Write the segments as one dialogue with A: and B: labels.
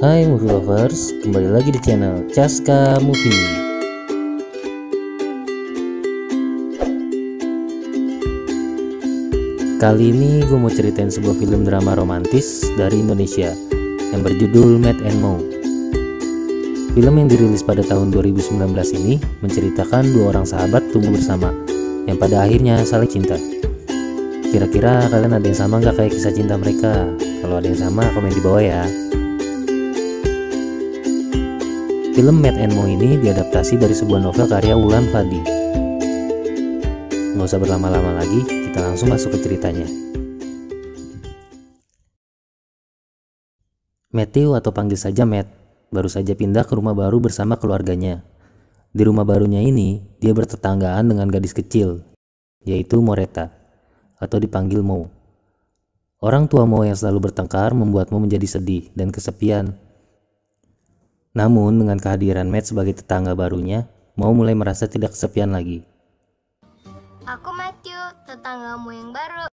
A: Hai movie lovers, kembali lagi di channel Caska Movie. Kali ini gue mau ceritain sebuah film drama romantis dari Indonesia yang berjudul Matt and Mo. Film yang dirilis pada tahun 2019 ini menceritakan dua orang sahabat tumbuh bersama yang pada akhirnya saling cinta. Kira-kira kalian ada yang sama nggak kayak kisah cinta mereka? Kalau ada yang sama, komen di bawah ya. Film Matt and Mo ini diadaptasi dari sebuah novel karya Wulan Fadi. Nggak usah berlama-lama lagi, kita langsung masuk ke ceritanya. Matthew atau panggil saja Matt, baru saja pindah ke rumah baru bersama keluarganya. Di rumah barunya ini, dia bertetanggaan dengan gadis kecil, yaitu Moreta, atau dipanggil Mo. Orang tua Mo yang selalu bertengkar membuat Mo menjadi sedih dan kesepian. Namun dengan kehadiran Matt sebagai tetangga barunya, Mo mulai merasa tidak kesepian lagi.
B: Aku Matthew, tetanggamu yang baru.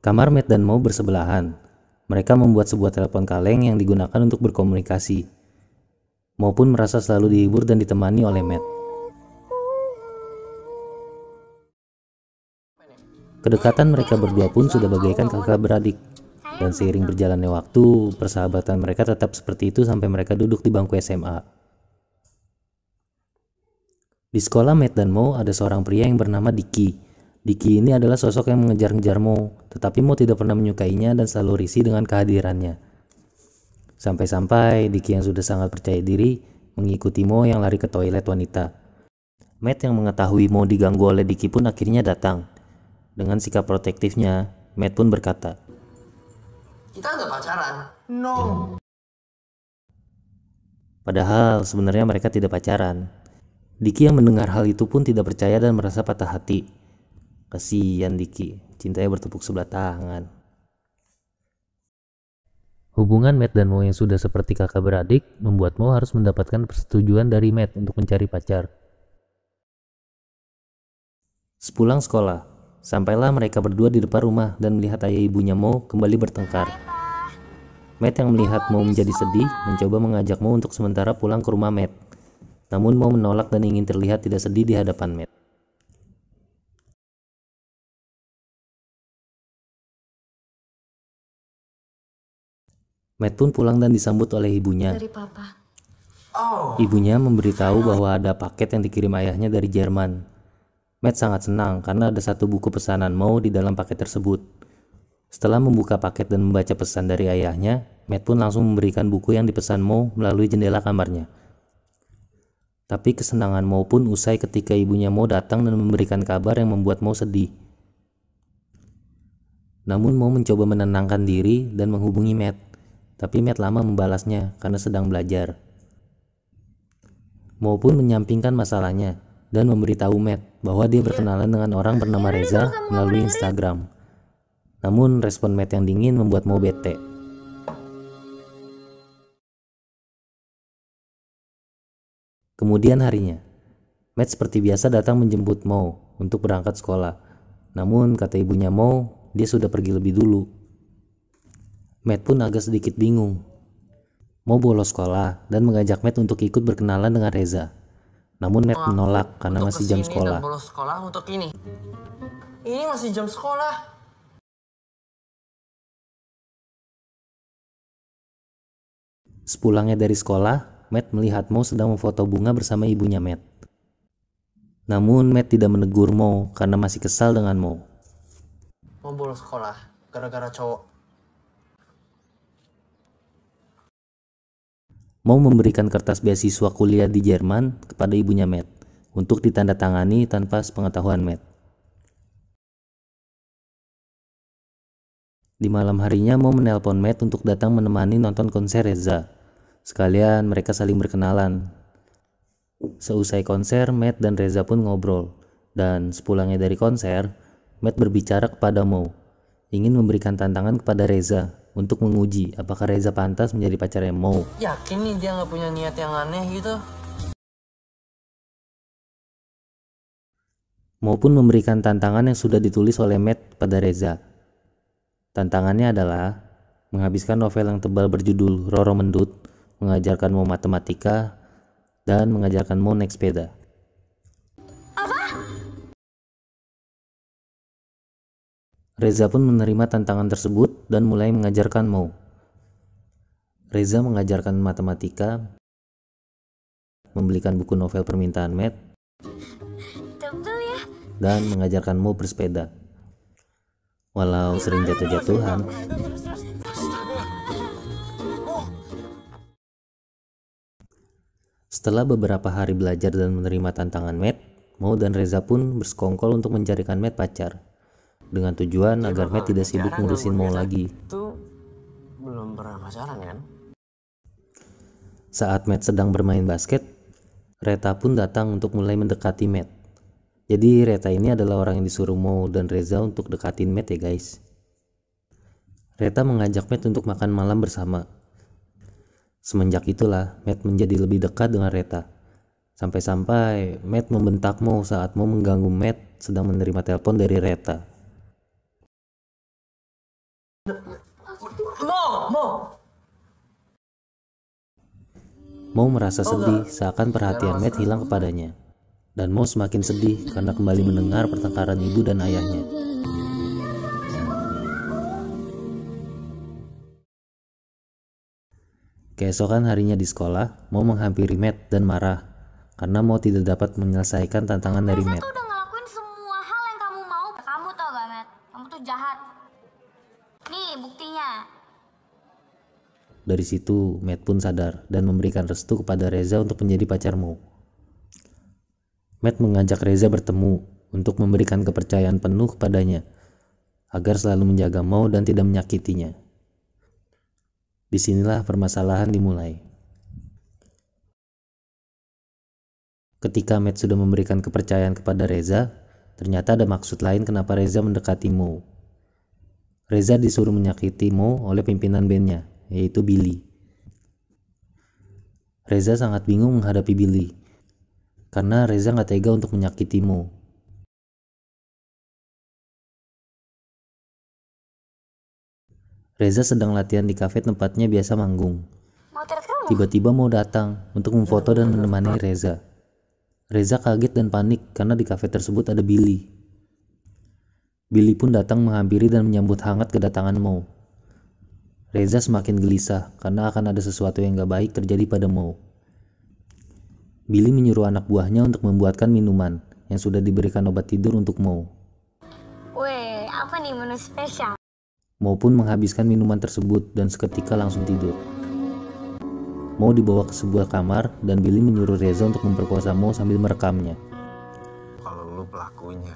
A: Kamar Matt dan Mo bersebelahan. Mereka membuat sebuah telepon kaleng yang digunakan untuk berkomunikasi. Mo pun merasa selalu dihibur dan ditemani oleh Matt. Kedekatan mereka berdua pun sudah bagaikan kakak beradik. Dan seiring berjalannya waktu, persahabatan mereka tetap seperti itu sampai mereka duduk di bangku SMA. Di sekolah Matt dan Mo ada seorang pria yang bernama Dicky. Dicky ini adalah sosok yang mengejar-ngejar Mo, tetapi Mo tidak pernah menyukainya dan selalu risih dengan kehadirannya. Sampai-sampai Dicky yang sudah sangat percaya diri mengikuti Mo yang lari ke toilet wanita. Matt yang mengetahui Mo diganggu oleh Dicky pun akhirnya datang. Dengan sikap protektifnya, Matt pun berkata,
C: "Kita udah pacaran." No.
A: Padahal sebenarnya mereka tidak pacaran. Dicky yang mendengar hal itu pun tidak percaya dan merasa patah hati. Kasihan Dicky, cintanya bertepuk sebelah tangan. Hubungan Matt dan Mo yang sudah seperti kakak beradik membuat Mo harus mendapatkan persetujuan dari Matt untuk mencari pacar. Sepulang sekolah, sampailah mereka berdua di depan rumah dan melihat ayah ibunya Mo kembali bertengkar. Matt yang melihat Mo menjadi sedih mencoba mengajak Mo untuk sementara pulang ke rumah Matt. Namun Mo menolak dan ingin terlihat tidak sedih di hadapan Matt. Matt pun pulang dan disambut oleh ibunya.
B: Dari papa.
A: Ibunya memberitahu bahwa ada paket yang dikirim ayahnya dari Jerman. Matt sangat senang karena ada satu buku pesanan Mo di dalam paket tersebut. Setelah membuka paket dan membaca pesan dari ayahnya, Matt pun langsung memberikan buku yang dipesan Mo melalui jendela kamarnya. Tapi kesenangan Mo pun usai ketika ibunya Mo datang dan memberikan kabar yang membuat Mo sedih. Namun Mo mencoba menenangkan diri dan menghubungi Matt. Tapi Matt lama membalasnya karena sedang belajar. Mo pun menyampingkan masalahnya dan memberitahu Matt bahwa dia berkenalan dengan orang bernama Reza melalui Instagram. Namun respon Matt yang dingin membuat Mo bete. Kemudian harinya, Matt seperti biasa datang menjemput Mo untuk berangkat sekolah. Namun kata ibunya Mo, dia sudah pergi lebih dulu. Matt pun agak sedikit bingung. Mo bolos sekolah dan mengajak Matt untuk ikut berkenalan dengan Reza. Namun Matt menolak karena masih jam sekolah.
C: Bolos sekolah untuk ini. Ini masih jam sekolah.
A: Sepulangnya dari sekolah, Matt melihat Mo sedang memfoto bunga bersama ibunya Matt. Namun Matt tidak menegur Mo karena masih kesal dengan Mo.
C: Mau bolos sekolah gara-gara cowok.
A: Mo memberikan kertas beasiswa kuliah di Jerman kepada ibunya Matt untuk ditandatangani tanpa sepengetahuan Matt. Di malam harinya Mo menelpon Matt untuk datang menemani nonton konser Reza. Sekalian mereka saling berkenalan. Seusai konser, Matt dan Reza pun ngobrol. Dan sepulangnya dari konser, Matt berbicara kepada Mo, ingin memberikan tantangan kepada Reza untuk menguji apakah Reza pantas menjadi pacarnya Mo.
C: Yakin nih dia nggak punya niat yang aneh gitu?
A: Mo pun memberikan tantangan yang sudah ditulis oleh Matt pada Reza. Tantangannya adalah menghabiskan novel yang tebal berjudul Roro Mendut, mengajarkan Mo matematika, dan mengajarkan Mo naik sepeda. Reza pun menerima tantangan tersebut dan mulai mengajarkan Mo. Reza mengajarkan matematika, membelikan buku novel permintaan Matt,
B: Tebel ya.
A: dan mengajarkan Mo bersepeda. Walau sering jatuh-jatuhan, setelah beberapa hari belajar dan menerima tantangan Matt, Mo dan Reza pun bersekongkol untuk mencarikan Matt pacar, dengan tujuan agar Matt tidak sibuk ngurusin Mo lagi.
C: Itu belum pernah pacaran kan?
A: Saat Matt sedang bermain basket, Reta pun datang untuk mulai mendekati Matt. Jadi Reta ini adalah orang yang disuruh Mo dan Reza untuk dekatin Matt ya guys. Reta mengajak Matt untuk makan malam bersama. Semenjak itulah Matt menjadi lebih dekat dengan Reta. Sampai-sampai Matt membentak Mo saat Mo mengganggu Matt sedang menerima telepon dari Reta. Mo merasa sedih seakan perhatian Matt hilang kepadanya. Dan Mo semakin sedih karena kembali mendengar pertengkaran ibu dan ayahnya. Keesokan harinya di sekolah, Mo menghampiri Matt dan marah karena Mo tidak dapat menyelesaikan tantangan dari
B: Reza
A: Matt.
B: tuh udah ngelakuin semua hal yang kamu mau. Kamu tau gak, Matt? Kamu tuh jahat. Nih buktinya.
A: Dari situ, Matt pun sadar dan memberikan restu kepada Reza untuk menjadi pacar Mo. Matt mengajak Reza bertemu untuk memberikan kepercayaan penuh kepadanya agar selalu menjaga Mo dan tidak menyakitinya. Disinilah permasalahan dimulai. Ketika Matt sudah memberikan kepercayaan kepada Reza, ternyata ada maksud lain kenapa Reza mendekati Mo. Reza disuruh menyakiti Mo oleh pimpinan bandnya, yaitu Billy. Reza sangat bingung menghadapi Billy, karena Reza gak tega untuk menyakiti Mo. Reza sedang latihan di kafe tempatnya biasa manggung.
B: Mau tiret kamu?
A: Tiba-tiba Mo datang untuk memfoto dan menemani Reza. Reza kaget dan panik karena di kafe tersebut ada Billy. Billy pun datang menghampiri dan menyambut hangat kedatangan Mo. Reza semakin gelisah karena akan ada sesuatu yang gak baik terjadi pada Mo. Billy menyuruh anak buahnya untuk membuatkan minuman yang sudah diberikan obat tidur untuk Mo.
B: Weh, apa nih menu spesial?
A: Mo pun menghabiskan minuman tersebut dan seketika langsung tidur. Mo dibawa ke sebuah kamar dan Billy menyuruh Reza untuk memperkosa Mo sambil merekamnya.
C: Kalau lu pelakunya.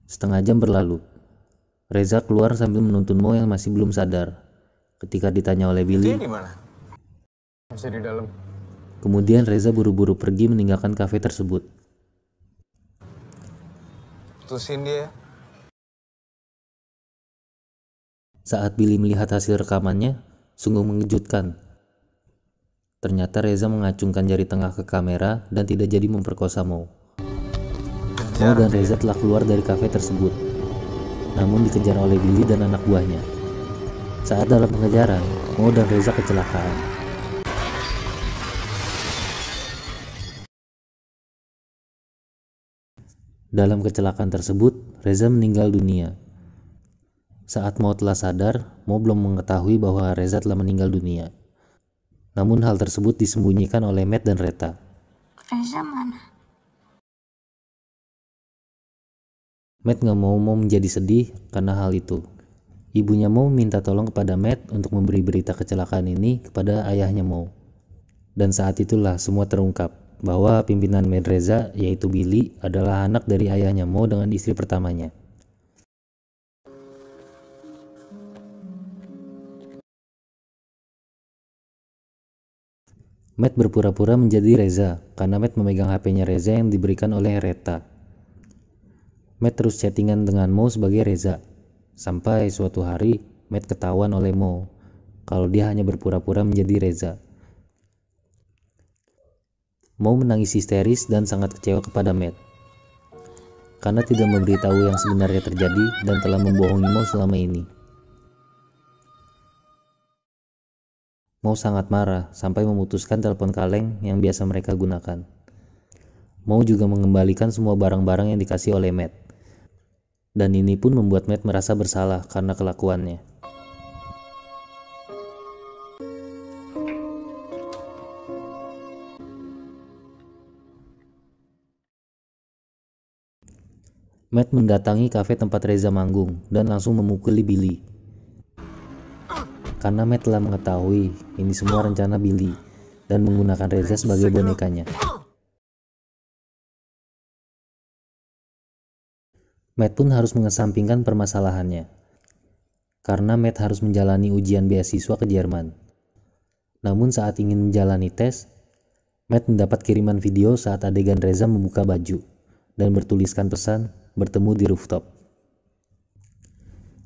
A: Setengah jam berlalu. Reza keluar sambil menuntun Mo yang masih belum sadar. Ketika ditanya oleh Billy,
C: Dia di mana? Masih di dalam.
A: kemudian Reza buru-buru pergi meninggalkan kafe tersebut.
C: Putusin dia.
A: Saat Billy melihat hasil rekamannya, sungguh mengejutkan. Ternyata Reza mengacungkan jari tengah ke kamera dan tidak jadi memperkosa Mo. Mo dan Reza telah keluar dari kafe tersebut, namun dikejar oleh Billy dan anak buahnya. Saat dalam pengejaran, Mo dan Reza kecelakaan. Dalam kecelakaan tersebut, Reza meninggal dunia. Saat Mo telah sadar, Mo belum mengetahui bahwa Reza telah meninggal dunia. Namun hal tersebut disembunyikan oleh Matt dan Reta.
B: Reza mana?
A: Matt gak mau Mo menjadi sedih karena hal itu. Ibunya Mo minta tolong kepada Matt untuk memberi berita kecelakaan ini kepada ayahnya Mo. Dan saat itulah semua terungkap bahwa pimpinan Matt Reza, yaitu Billy, adalah anak dari ayahnya Mo dengan istri pertamanya. Matt berpura-pura menjadi Reza karena Matt memegang HP-nya Reza yang diberikan oleh Reta. Matt terus chattingan dengan Mo sebagai Reza. Sampai suatu hari, Matt ketahuan oleh Mo kalau dia hanya berpura-pura menjadi Reza. Mo menangis histeris dan sangat kecewa kepada Matt karena tidak memberitahu yang sebenarnya terjadi dan telah membohongi Mo selama ini. Mo sangat marah sampai memutuskan telepon kaleng yang biasa mereka gunakan. Mo juga mengembalikan semua barang-barang yang dikasih oleh Matt. Dan ini pun membuat Matt merasa bersalah karena kelakuannya. Matt mendatangi kafe tempat Reza manggung dan langsung memukuli Billy. Karena Matt telah mengetahui ini semua rencana Billy dan menggunakan Reza sebagai bonekanya. Matt pun harus mengesampingkan permasalahannya, karena Matt harus menjalani ujian beasiswa ke Jerman. Namun saat ingin menjalani tes, Matt mendapat kiriman video saat adegan Reza membuka baju dan bertuliskan pesan bertemu di rooftop.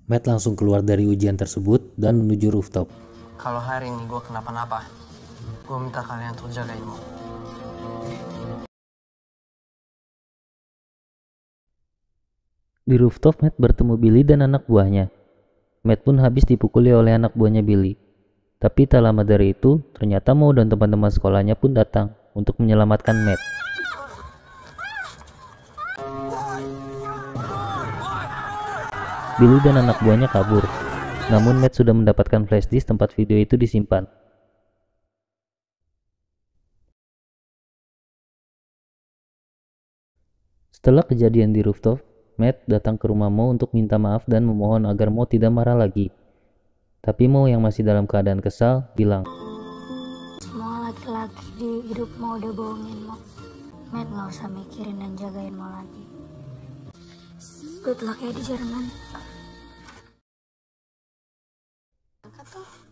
A: Matt langsung keluar dari ujian tersebut dan menuju rooftop.
C: Kalau hari ini gue kenapa-napa, gue minta kalian untuk jagain Mo.
A: Di rooftop, Matt bertemu Billy dan anak buahnya. Matt pun habis dipukuli oleh anak buahnya Billy. Tapi tak lama dari itu, ternyata Mo dan teman-teman sekolahnya pun datang untuk menyelamatkan Matt. Billy dan anak buahnya kabur, namun Matt sudah mendapatkan flash disk tempat video itu disimpan. Setelah kejadian di rooftop, Matt datang ke rumah Mo untuk minta maaf dan memohon agar Mo tidak marah lagi. Tapi Mo yang masih dalam keadaan kesal bilang,
B: Semua laki-laki di hidup Mo udah bohongin Mo. Matt gak usah mikirin dan jagain Mo lagi. Good luck ya di Jerman.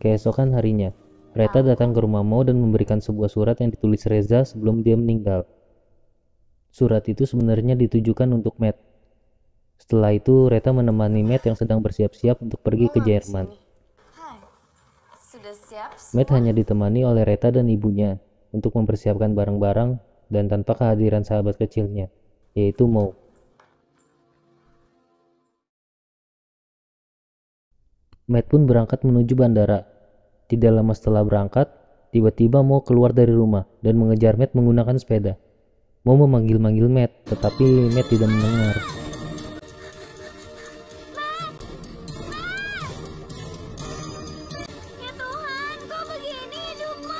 A: Keesokan harinya, Reta datang ke rumah Mo dan memberikan sebuah surat yang ditulis Reza sebelum dia meninggal. Surat itu sebenarnya ditujukan untuk Matt. Setelah itu, Reta menemani Matt yang sedang bersiap-siap untuk pergi ke Jerman. Matt hanya ditemani oleh Reta dan ibunya untuk mempersiapkan barang-barang dan tanpa kehadiran sahabat kecilnya, yaitu Mo. Matt pun berangkat menuju bandara. Tidak lama setelah berangkat, tiba-tiba Mo keluar dari rumah dan mengejar Matt menggunakan sepeda. Mo memanggil-manggil Matt, tetapi Matt tidak mendengar.
B: Ya Tuhan, kok begini hidupmu?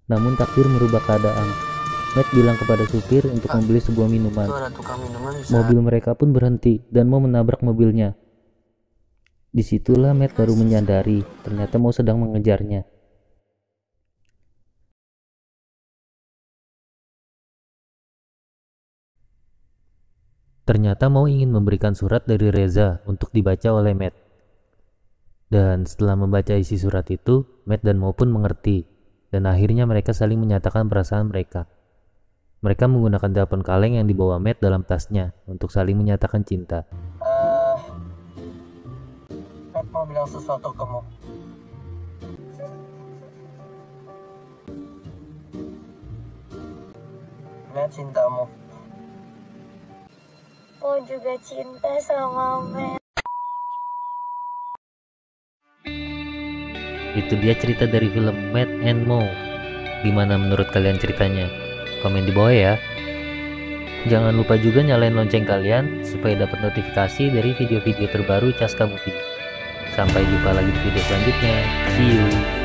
A: Namun takdir merubah keadaan. Matt bilang kepada supir untuk membeli sebuah minuman.
C: Itu ada tukang minuman bisa.
A: Mobil mereka pun berhenti dan Mo menabrak mobilnya. Disitulah Matt baru menyadari ternyata Mo sedang mengejarnya. Ternyata Mo ingin memberikan surat dari Reza untuk dibaca oleh Matt. Dan setelah membaca isi surat itu, Matt dan Mo pun mengerti. Dan akhirnya mereka saling menyatakan perasaan mereka. Mereka menggunakan telepon kaleng yang dibawa Matt dalam tasnya untuk saling menyatakan cinta.
C: Matt mau bilang sesuatu ke Mo. Matt cinta Mo.
B: Mo juga cinta sama Matt.
A: Itu dia cerita dari film Matt and Mo. Gimana menurut kalian ceritanya? Komen di bawah ya. Jangan lupa juga nyalain lonceng kalian supaya dapat notifikasi dari video-video terbaru Caska Movie. Sampai jumpa lagi di video selanjutnya. See you.